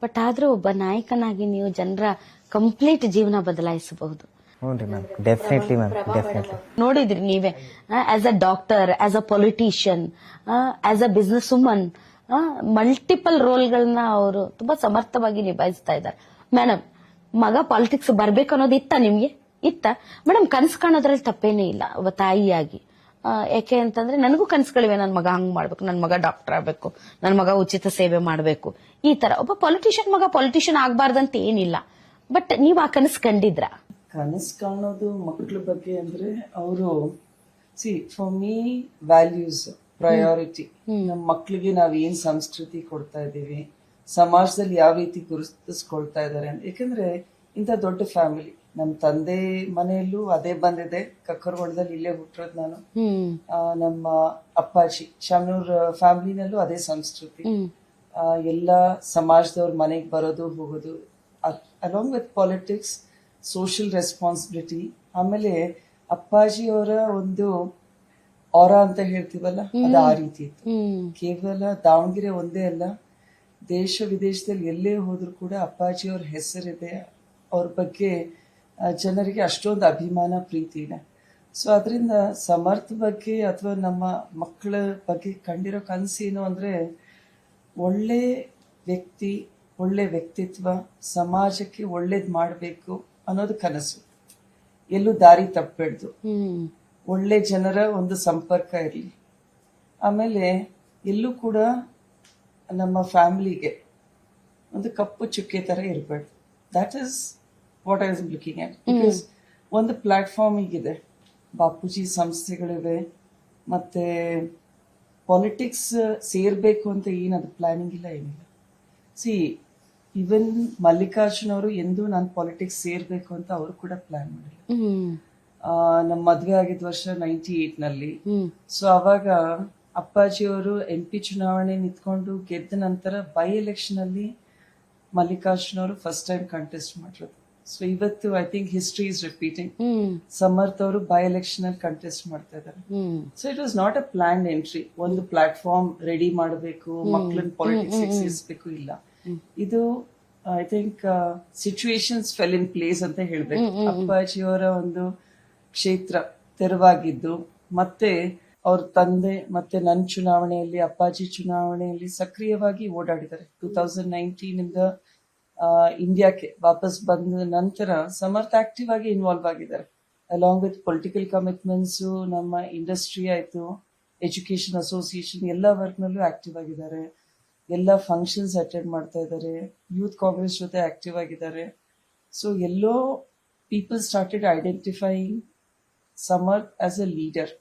But ಆದ್ರೂ ಒಬ್ಬ ನಾಯಕನಾಗಿ ನೀವು ಜನರ ಕಂಪ್ಲೀಟ್ ಜೀವನ ಬದಲಾಯಿಸಬಹುದು. Definitely ma'am, definitely. ನೋಡಿದ್ರಿ ನೀವೇ, as a doctor, as a politician, as a business woman, multiple ರೋಲ್ಗಳನ್ನ ಅವರು ತುಂಬಾ ಸಮರ್ಥವಾಗಿ ನಿಭಾಯಿಸ್ತಾ ಇದ್ದಾರೆ. ಮೇಡಮ್, ಮಗ ಪಾಲಿಟಿಕ್ಸ್ ಬರ್ಬೇಕು ಅನ್ನೋದು ಇತ್ತ ನಿಮ್ಗೆ? ಇತ್ತ ಮೇಡಮ್? ಕನ್ಸು ಕಾಣೋದ್ರಲ್ಲಿ ತಪ್ಪೇನೇ ಇಲ್ಲ ಒಬ್ಬ ತಾಯಿಯಾಗಿ. ಯಾಕೆ ಅಂತಂದ್ರೆ ನನಗೂ ಕನ್ಸುಗಳಿವೆ, ನನ್ ಮಗ ಹಂಗ್ ಮಾಡ್ಬೇಕು, ನನ್ ಮಗ ಡಾಕ್ಟರ್ ಆಗ್ಬೇಕು, ನನ್ ಮಗ ಉಚಿತ ಸೇವೆ ಮಾಡ್ಬೇಕು, ಈ ತರ. ಒಬ್ಬ ಪೊಲಿಟಿಷಿಯನ್ ಮಗ ಪೊಲಿಟಿಷಿಯನ್ ಆಗ್ಬಾರ್ದಂತ ಏನಿಲ್ಲ, ಬಟ್ ನೀವ್ ಆ ಕನಸು ಕಂಡಿದ್ರ? ಕನಸು ಕಾಣೋದು ಮಕ್ಕಳ ಬಗ್ಗೆ ಅಂದ್ರೆ ಅವರು ಫಾರ್ ಮೀ ವ್ಯಾಲ್ಯೂಸ್ ಪ್ರಯಾರಿಟಿ. ನಮ್ಮ ಮಕ್ಳಿಗೆ ನಾವ್ ಏನ್ ಸಂಸ್ಕೃತಿ ಕೊಡ್ತಾ ಇದೀವಿ, ಸಮಾಜದಲ್ಲಿ ಯಾವ ರೀತಿ ಗುರುತಿಸ್ಕೊಳ್ತಾ ಇದಾರೆ ಅಂತ. ಯಾಕಂದ್ರೆ ಇಂಥ ದೊಡ್ಡ ಫ್ಯಾಮಿಲಿ, ನಮ್ ತಂದೆ ಮನೆಯಲ್ಲೂ ಅದೇ ಬಂದಿದೆ, ಕಕ್ಕರಗೊಳದಲ್ಲಿ ಇಲ್ಲೇ ಹುಟ್ಟಿರೋದು ನಾನು. ನಮ್ಮ ಅಪ್ಪಾಜಿ ಶಾಮನೂರ್ ಫ್ಯಾಮಿಲಿನಲ್ಲೂ ಅದೇ ಸಂಸ್ಕೃತಿ. ಎಲ್ಲ ಸಮಾಜದವ್ರ ಮನೆಗೆ ಬರೋದು ಹೋಗೋದು, along with politics, social responsibility. ಆಮೇಲೆ ಅಪ್ಪಾಜಿಯವರ ಒಂದು ಆರಾ ಅಂತ ಹೇಳ್ತೀವಲ್ಲ, ಅದು ಆ ರೀತಿ ಇತ್ತು. ಕೇವಲ ದಾವಣಗೆರೆ ಒಂದೇ ಅಲ್ಲ, ದೇಶ ವಿದೇಶದಲ್ಲಿ ಎಲ್ಲೇ ಹೋದ್ರು ಕೂಡ ಅಪ್ಪಾಜಿಯವ್ರ ಹೆಸರಿದೆ, ಅವ್ರ ಬಗ್ಗೆ ಜನರಿಗೆ ಅಷ್ಟೊಂದು ಅಭಿಮಾನ, ಪ್ರೀತಿ ಇದೆ. ಸೊ ಅದರಿಂದ ಸಮರ್ಥ ಬಗ್ಗೆ ಅಥವಾ ನಮ್ಮ ಮಕ್ಕಳ ಬಗ್ಗೆ ಕಂಡಿರೋ ಕನಸೇನು ಅಂದ್ರೆ, ಒಳ್ಳೆ ವ್ಯಕ್ತಿ, ಒಳ್ಳೆ ವ್ಯಕ್ತಿತ್ವ, ಸಮಾಜಕ್ಕೆ ಒಳ್ಳೇದ್ ಮಾಡಬೇಕು ಅನ್ನೋದು ಕನಸು. ಎಲ್ಲೂ ದಾರಿ ತಪ್ಪಬೇಡ್ದು, ಒಳ್ಳೆ ಜನರ ಒಂದು ಸಂಪರ್ಕ ಇರಲಿ. ಆಮೇಲೆ ಎಲ್ಲೂ ಕೂಡ ನಮ್ಮ ಫ್ಯಾಮಿಲಿಗೆ ಒಂದು ಕಪ್ಪು ಚುಕ್ಕೆ ತರ ಇರಬಾರ್ದು. That is what I was looking at. Because ಒಂದು ಪ್ಲಾಟ್ಫಾರ್ಮ್ ಈಗಿದೆ, ಬಾಪೂಜಿ ಸಂಸ್ಥೆಗಳಿವೆ, ಮತ್ತೆ ಪಾಲಿಟಿಕ್ಸ್ ಸೇರ್ಬೇಕು ಅಂತ ಏನದು ಪ್ಲಾನಿಂಗ್ ಇಲ್ಲ, ಏನಿಲ್ಲ. ಈವನ್ ಮಲ್ಲಿಕಾರ್ಜುನ್ ಅವರು ಎಂದೂ ನಾನು ಪಾಲಿಟಿಕ್ಸ್ ಸೇರ್ಬೇಕು ಅಂತ ಅವರು ಕೂಡ ಪ್ಲಾನ್ ಮಾಡಿಲ್ಲ. ನಮ್ಮ ಮದ್ವೆ ಆಗಿದ ವರ್ಷ 98 ನಲ್ಲಿ. ಸೊ ಅವಾಗ ಅಪ್ಪಾಜಿಯವರು MP ಚುನಾವಣೆ ನಿಂತ್ಕೊಂಡು ಗೆದ್ದ ನಂತರ ಬೈ ಎಲೆಕ್ಷನ್ ಅಲ್ಲಿ ಮಲ್ಲಿಕಾರ್ಜುನ್ ಅವರು ಫಸ್ಟ್ ಟೈಮ್ ಕಂಟೆಸ್ಟ್ ಮಾಡಿರೋದು. ಸೊ ಇವತ್ತು I think history is repeating. Samarth ಅವರು ಬೈ ಎಲೆಕ್ಷನ್ ಅಲ್ಲಿ ಕಂಟೆಸ್ಟ್ ಮಾಡ್ತಾ ಇದ್ದಾರೆ. So it was not a plan entry. ಒಂದು ಪ್ಲಾಟ್ಫಾರ್ಮ್ ರೆಡಿ ಮಾಡಬೇಕು, ಮಕ್ಕಳನ್ನ ಪಾಲಿಟಿಕ್ಸ್ ಸೇರಿಸಬೇಕು, ಇಲ್ಲ. ಇದು I think situations fell in place ಅಂತ ಹೇಳ್ಬೇಕು. ಅಪ್ಪಾಜಿಯವರ ಒಂದು ಕ್ಷೇತ್ರ ತೆರವಾಗಿದ್ದು, ಮತ್ತೆ ಅವ್ರ ತಂದೆ ಮತ್ತೆ ನನ್ನ ಚುನಾವಣೆಯಲ್ಲಿ, ಅಪ್ಪಾಜಿ ಚುನಾವಣೆಯಲ್ಲಿ ಸಕ್ರಿಯವಾಗಿ ಓಡಾಡಿದ್ದಾರೆ. 2019 ಇಂದ ಇಂಡಿಯಾಕ್ಕೆ ವಾಪಸ್ ಬಂದ ನಂತರ ಸಮರ್ಥ ಆಕ್ಟಿವ್ ಆಗಿ ಇನ್ವಾಲ್ವ್ ಆಗಿದ್ದಾರೆ. ಅಲಾಂಗ್ ವಿತ್ ಪೊಲಿಟಿಕಲ್ ಕಮಿಟ್ಮೆಂಟ್ಸ್, ನಮ್ಮ ಇಂಡಸ್ಟ್ರಿ ಆಯ್ತು, ಎಜುಕೇಶನ್ ಅಸೋಸಿಯೇಷನ್ ಎಲ್ಲ ವರ್ಕ್ ನಲ್ಲೂ ಆಕ್ಟಿವ್ ಆಗಿದ್ದಾರೆ. ಎಲ್ಲ ಫಂಕ್ಷನ್ಸ್ ಅಟೆಂಡ್ ಮಾಡ್ತಾ ಇದ್ದಾರೆ. ಯೂತ್ ಕಾಂಗ್ರೆಸ್ ಜೊತೆ ಆಕ್ಟಿವ್ ಆಗಿದ್ದಾರೆ. So yellow people started identifying Samarth as a leader,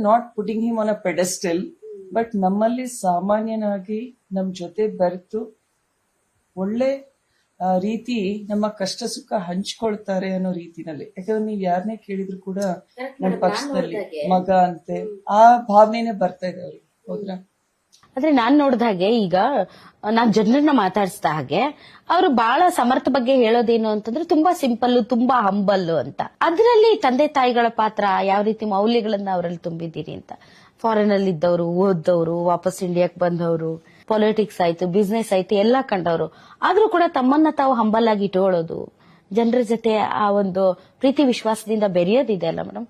not putting him on a ಪೆಡೆಸ್ಟಲ್, but ನಮ್ಮಲ್ಲಿ ಸಾಮಾನ್ಯನಾಗಿ ನಮ್ ಜೊತೆ ಬೆರೆತು ಒಳ್ಳೆ ರೀತಿ ನಮ್ಮ ಕಷ್ಟ ಸುಖ ಹಂಚ್ಕೊಳ್ತಾರೆ ಅನ್ನೋ ರೀತಿನಲ್ಲಿ. ಯಾಕಂದ್ರೆ ನೀವ್ ಯಾರನ್ನೇ ಕೇಳಿದ್ರು ಕೂಡ ನಮ್ಮ ಪಕ್ಷದಲ್ಲಿ ಮಗ ಅಂತೆ ಆ ಭಾವನೆನೇ ಬರ್ತಾ ಇದೆ ಅವ್ರಿಗೆ. ಹೌದ್ರಾ? ಆದ್ರೆ ನಾನ್ ನೋಡ್ದ ಹಾಗೆ, ಈಗ ನಾನ್ ಜನರನ್ನ ಮಾತಾಡಿಸಿದ ಹಾಗೆ, ಅವರು ಬಹಳ ಸಮರ್ಥ ಬಗ್ಗೆ ಹೇಳೋದೇನು ಅಂತಂದ್ರೆ ತುಂಬಾ ಸಿಂಪಲ್, ತುಂಬಾ ಹಂಬಲ್ ಅಂತ. ಅದರಲ್ಲಿ ತಂದೆ ತಾಯಿಗಳ ಪಾತ್ರ, ಯಾವ ರೀತಿ ಮೌಲ್ಯಗಳನ್ನ ಅವರಲ್ಲಿ ತುಂಬಿದ್ದೀರಿ ಅಂತ. ಫಾರಿನ್ ಅಲ್ಲಿ ಇದ್ದವರು, ಓದ್ದವರು, ವಾಪಸ್ ಇಂಡಿಯಾಕ್ ಬಂದವರು, ಪೊಲಿಟಿಕ್ಸ್ ಆಯ್ತು, ಬಿಸ್ನೆಸ್ ಆಯ್ತು, ಎಲ್ಲಾ ಕಂಡವರು, ಆದ್ರೂ ಕೂಡ ತಮ್ಮನ್ನ ತಾವು ಹಂಬಲ್ ಆಗಿ ಇಟ್ಕೊಳ್ಳೋದು, ಜನರ ಜೊತೆ ಆ ಒಂದು ಪ್ರೀತಿ ವಿಶ್ವಾಸದಿಂದ ಬೆರೆಯೋದಿದೆ ಅಲ್ಲ ಮೇಡಮ್,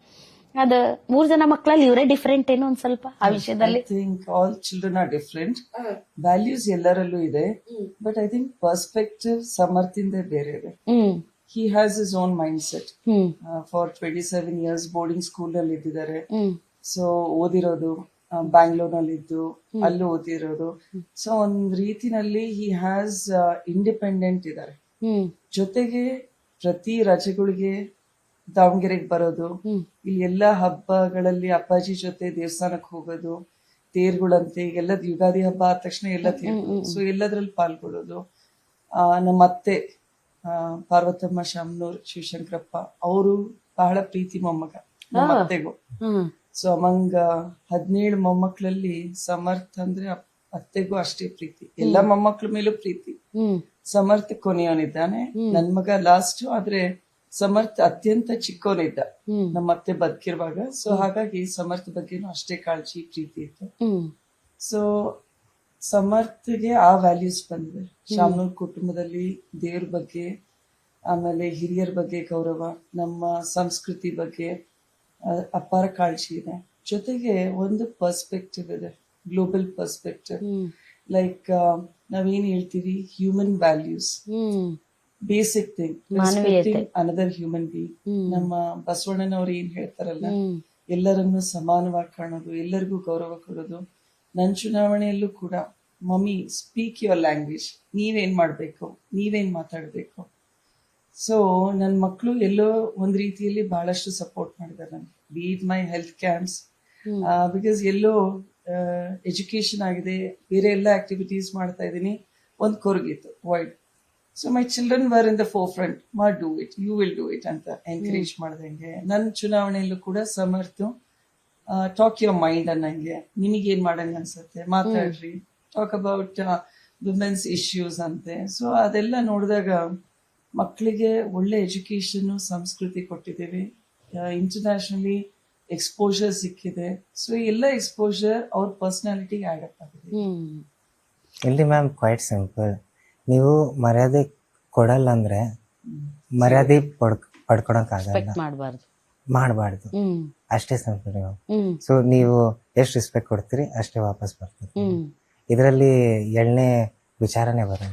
ಅದ 3 ಜನ ಮಕ್ಕಳಲ್ಲಿ ಇವರೇ ಡಿಫರೆಂಟ್ ಏನೋ ಒಂದ್ ಸ್ವಲ್ಪ ಆ ವಿಷಯದಲ್ಲಿ? I think all children are different. Values ಎಲ್ಲರಲ್ಲೂ ಇದೆ, ಬಟ್ ಐ ಥಿಂಕ್ ಪರ್ಸ್ಪೆಕ್ಟಿವ್ ಸಮರ್ಥಿಂದ ಬೇರೆ ಇದೆ. He has his own mind set. For 27 years boarding school ಅಲ್ಲಿ ಇದ್ದಿದ್ದಾರೆ. ಸೊ ಓದಿರೋದು ಬ್ಯಾಂಗ್ಳೂರ್ ನಲ್ಲಿ ಇದ್ದು ಅಲ್ಲೂ ಓದಿರೋದು. ಸೊ ಒಂದ್ ರೀತಿನಲ್ಲಿ ಹಿ ಹ್ಯಾಸ್ ಇಂಡಿಪೆಂಡೆಂಟ್ ಇದ್ದಾರೆ. ಜೊತೆಗೆ ಪ್ರತಿ ರಜೆಗಳಿಗೆ ದಾವಣಗೆರೆಗೆ ಬರೋದು, ಇಲ್ಲಿ ಎಲ್ಲಾ ಹಬ್ಬಗಳಲ್ಲಿ ಅಪ್ಪಾಜಿ ಜೊತೆ ದೇವಸ್ಥಾನಕ್ಕೆ ಹೋಗೋದು, ತೇರ್ಗಳಂತೆ ಎಲ್ಲದ್ ಯುಗಾದಿ ಹಬ್ಬ ಆದ ತಕ್ಷಣ ಎಲ್ಲ ತೇರ್ಗಳು, ಸೊ ಎಲ್ಲದ್ರಲ್ಲಿ ಪಾಲ್ಗೊಳ್ಳೋದು. ನಮ್ಮ ಅತ್ತೆ ಪಾರ್ವತಮ್ಮ ಶಾಮನೂರ್ ಶಿವಶಂಕರಪ್ಪ, ಅವರು ಬಹಳ ಪ್ರೀತಿ ಮೊಮ್ಮಗ ನಮ್ಮ ಅತ್ತೆಗೂ. ಸೊ ಅಮಂಗ 17 ಮೊಮ್ಮಕ್ಕಳಲ್ಲಿ ಸಮರ್ಥ ಅಂದ್ರೆ ಅತ್ತೆಗೂ ಅಷ್ಟೇ ಪ್ರೀತಿ, ಎಲ್ಲ ಮೊಮ್ಮಕ್ಕಳ ಮೇಲೂ ಪ್ರೀತಿ. ಸಮರ್ಥ ಕೊನೆಯವನಿದ್ದಾನೆ, ನನ್ ಮಗ ಲಾಸ್ಟ್. ಆದ್ರೆ ಸಮರ್ಥ ಅತ್ಯಂತ ಚಿಕ್ಕವನಿದ್ದ ನಮ್ಮ ಅತ್ತೆ ಬದುಕಿರುವಾಗ. ಸೊ ಹಾಗಾಗಿ ಸಮರ್ಥ ಬಗ್ಗೆನೂ ಅಷ್ಟೇ ಕಾಳಜಿ, ಪ್ರೀತಿ ಇತ್ತು. ಸೊ ಸಮರ್ಥಗೆ ಆ ವ್ಯಾಲ್ಯೂಸ್ ಬಂದಿದೆ. ಶಾಮನೂರ್ ಕುಟುಂಬದಲ್ಲಿ ದೇವ್ರ ಬಗ್ಗೆ, ಆಮೇಲೆ ಹಿರಿಯರ ಬಗ್ಗೆ ಗೌರವ, ನಮ್ಮ ಸಂಸ್ಕೃತಿ ಬಗ್ಗೆ ಅಪಾರ ಕಾಳಜಿ ಇದೆ. ಜೊತೆಗೆ ಒಂದು ಪರ್ಸ್ಪೆಕ್ಟಿವ್ ಇದೆ, ಗ್ಲೋಬಲ್ ಪರ್ಸ್ಪೆಕ್ಟಿವ್. ಲೈಕ್ ನಾವೇನ್ ಹೇಳ್ತೀವಿ, human values, basic thing, another human being. ನಮ್ಮ ಬಸವಣ್ಣನವ್ರು ಏನ್ ಹೇಳ್ತಾರಲ್ಲ, ಎಲ್ಲರನ್ನು ಸಮಾನವಾಗಿ ಕಾಣೋದು, ಎಲ್ಲರಿಗೂ ಗೌರವ ಕೊಡೋದು. ನನ್ನ ಚುನಾವಣೆಯಲ್ಲೂ ಕೂಡ ಮಮ್ಮಿ ಸ್ಪೀಕ್ ಯುವರ್ ಲ್ಯಾಂಗ್ವೇಜ್, ನೀವೇನ್ ಮಾಡ್ಬೇಕು, ನೀವೇನ್ ಮಾತಾಡ್ಬೇಕು. ಸೊ ನನ್ನ ಮಕ್ಕಳು ಎಲ್ಲೋ ಒಂದ್ ರೀತಿಯಲ್ಲಿ ಬಹಳಷ್ಟು ಸಪೋರ್ಟ್ ಮಾಡಿದ್ದಾರೆ ನನಗೆ. Be it my health camps, because ಎಲ್ಲೋ ಎಜುಕೇಶನ್ ಆಗಿದೆ, ಬೇರೆ ಎಲ್ಲ ಆಕ್ಟಿವಿಟೀಸ್ ಮಾಡ್ತಾ ಇದ್ದೀನಿ, ಒಂದು ಕೊರಗಿತ್ತು ವೈಡ್. So my children were in the forefront, do it, you will do it ಅಂತ ಎನ್ಕರೇಜ್ ಮಾಡ್ದಂಗೆ. ನನ್ನ ಚುನಾವಣೆಯಲ್ಲೂ ಕೂಡ ಸಮರ್ಥ ಟಾಕ್ ಯುವರ್ ಮೈಂಡ್ ಅನ್ನಂಗೆ, ನಿಮಗೇನ್ ಮಾಡಂಗ ಅನ್ಸುತ್ತೆ ಮಾತಾಡ್ರಿ, ಟಾಕ್ ಅಬೌಟ್ ವಿಮೆನ್ಸ್ ಇಶ್ಯೂಸ್ ಅಂತೆ. ಸೊ ಅದೆಲ್ಲ ನೋಡಿದಾಗ ಮಕ್ಕಳಿಗೆ ಒಳ್ಳೆ ಎಜುಕೇಶನ್, ಸಂಸ್ಕೃತಿ ಕೊಟ್ಟಿದ್ದೀವಿ, ಇಂಟರ್ನ್ಯಾಷನಲಿ ಎಕ್ಸ್ಪೋಜರ್ ಸಿಕ್ಕಿದೆ. ಸೊ ಎಲ್ಲ ಎಕ್ಸ್ಪೋಜರ್ ಅವ್ರ ಪರ್ಸನಾಲಿಟಿಗೆ ಆಡ್ ಅಪ್ ಆಗಿದೆ. ಇಲ್ಲಿ ಮ್ಯಾಮ್ ಕ್ವೈಟ್ ಸಿಂಪಲ್. ನೀವು ಮರ್ಯಾದೆ ಕೊಡಲ್ಲ ಅಂದ್ರೆ ಮರ್ಯಾದೆ ಪಡ್ಕೊಳಕ್ ಆಗಲ್ಲ, ಮಾಡಬಾರ್ದು, ಅಷ್ಟೇ ಸಿಂಪಲ್ ಮ್ಯಾಮ್. ಸೊ ನೀವು ಎಷ್ಟು ರೆಸ್ಪೆಕ್ಟ್ ಕೊಡ್ತೀರಿ ಅಷ್ಟೇ ವಾಪಸ್ ಬರ್ತೀರಿ. ಇದರಲ್ಲಿ ಎಳ್ನೇ ವಿಚಾರನೆ ಬರೋದು.